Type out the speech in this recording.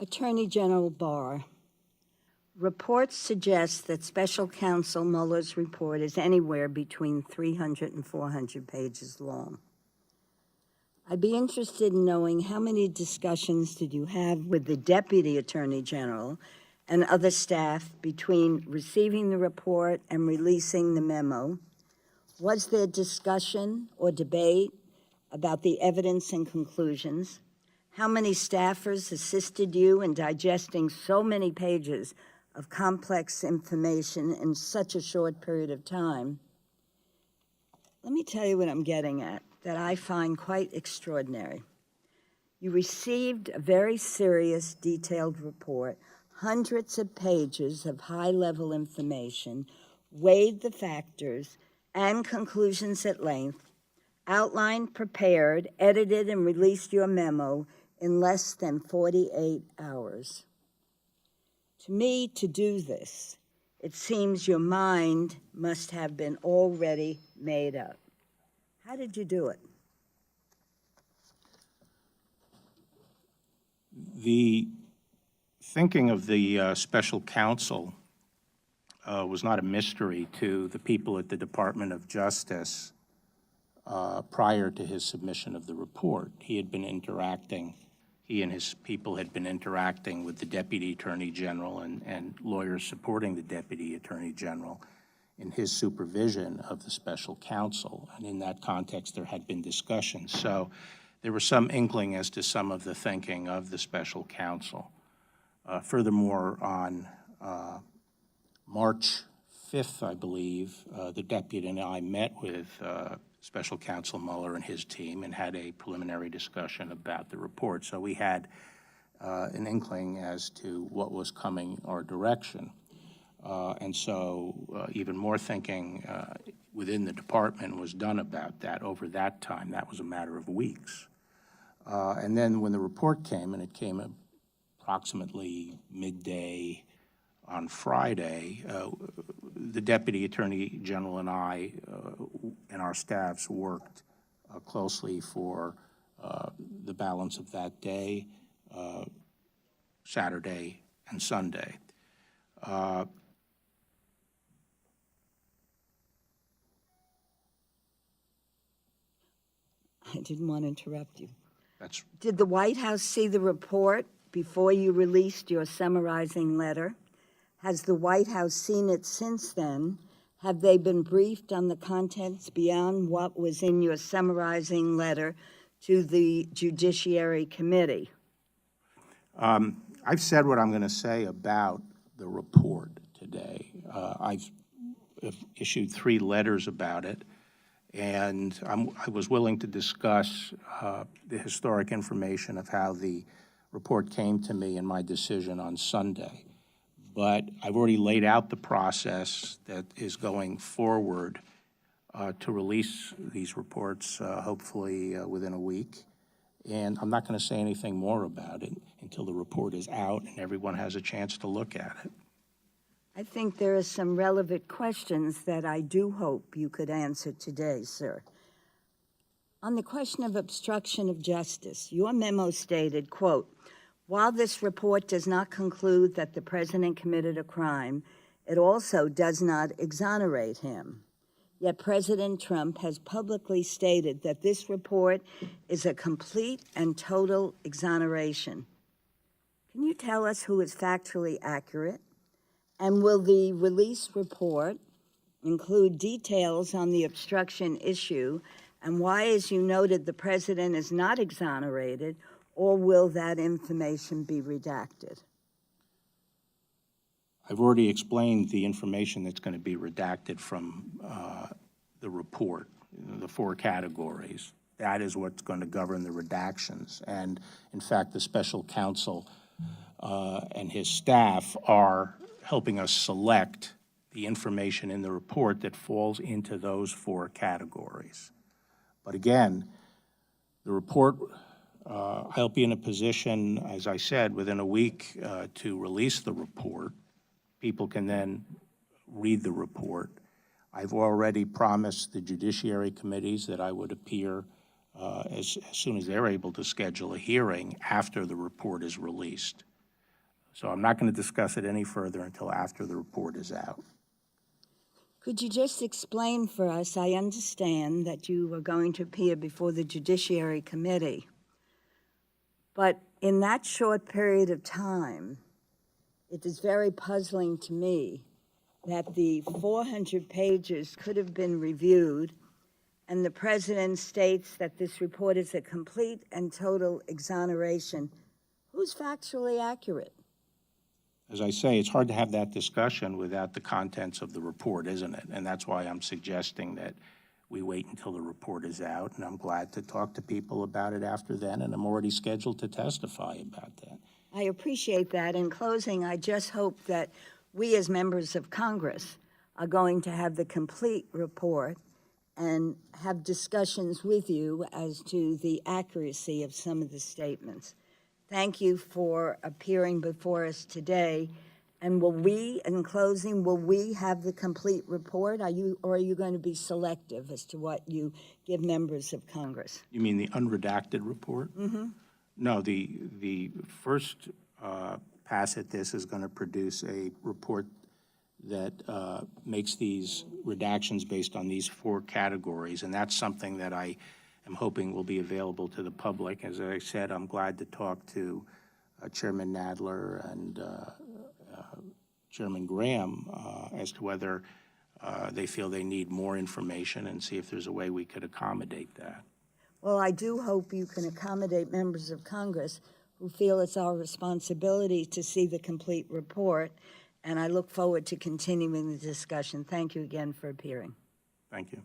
Attorney General Barr, reports suggest that Special Counsel Mueller's report is anywhere between 300 and 400 pages long. I'd be interested in knowing how many discussions did you have with the Deputy Attorney General and other staff between receiving the report and releasing the memo? Was there discussion or debate about the evidence and conclusions? How many staffers assisted you in digesting so many pages of complex information in such a short period of time? Let me tell you what I'm getting at, that I find quite extraordinary. You received a very serious, detailed report, hundreds of pages of high-level information, weighed the factors and conclusions at length, outlined, prepared, edited, and released your memo in less than 48 hours. To me, to do this, it seems your mind must have been already made up. How did you do it? The thinking of the special counsel was not a mystery to the people at the Department of Justice prior to his submission of the report. He and his people had been interacting with the Deputy Attorney General and lawyers supporting the Deputy Attorney General in his supervision of the special counsel. And in that context, there had been discussions. So there was some inkling as to some of the thinking of the special counsel. Furthermore, on March 5th, I believe, the deputy and I met with Special Counsel Mueller and his team and had a preliminary discussion about the report. So we had an inkling as to what was coming our direction. And so even more thinking within the department was done about that over that time. That was a matter of weeks. And then when the report came, and it came approximately midday on Friday, the Deputy Attorney General and I and our staffs worked closely for the balance of that day, Saturday and Sunday. I didn't want to interrupt you. That's Did the White House see the report before you released your summarizing letter? Has the White House seen it since then? Have they been briefed on the contents beyond what was in your summarizing letter to the Judiciary Committee? I've said what I'm going to say about the report today. I've issued 3 letters about it, and I was willing to discuss the historic information of how the report came to me and my decision on Sunday. But I've already laid out the process that is going forward to release these reports, hopefully within a week. And I'm not going to say anything more about it until the report is out and everyone has a chance to look at it. I think there are some relevant questions that I do hope you could answer today, sir. On the question of obstruction of justice, your memo stated, quote, "While this report does not conclude that the president committed a crime, it also does not exonerate him. Yet President Trump has publicly stated that this report is a complete and total exoneration. Can you tell us who is factually accurate? And will the release report include details on the obstruction issue and why, as you noted, the president is not exonerated, or will that information be redacted?" I've already explained the information that's going to be redacted from the report, the 4 categories. That is what's going to govern the redactions. And in fact, the special counsel and his staff are helping us select the information in the report that falls into those 4 categories. But again, the report, I'll be in a position, as I said, within a week to release the report. People can then read the report. I've already promised the judiciary committees that I would appear as soon as they're able to schedule a hearing after the report is released. So I'm not going to discuss it any further until after the report is out. Could you just explain for us, I understand that you are going to appear before the Judiciary Committee, but in that short period of time, it is very puzzling to me that the 400 pages could have been reviewed, and the president states that this report is a complete and total exoneration. Who's factually accurate? As I say, it's hard to have that discussion without the contents of the report, isn't it? And that's why I'm suggesting that we wait until the report is out, and I'm glad to talk to people about it after then, and I'm already scheduled to testify about that. I appreciate that. In closing, I just hope that we as members of Congress are going to have the complete report and have discussions with you as to the accuracy of some of the statements. Thank you for appearing before us today. And in closing, will we have the complete report? Or are you going to be selective as to what you give members of Congress? You mean the unredacted report? Mm-hmm. No, the first pass at this is going to produce a report that makes these redactions based on these 4 categories, and that's something that I am hoping will be available to the public. As I said, I'm glad to talk to Chairman Nadler and Chairman Graham as to whether they feel they need more information and see if there's a way we could accommodate that. Well, I do hope you can accommodate members of Congress who feel it's our responsibility to see the complete report, and I look forward to continuing the discussion. Thank you again for appearing. Thank you.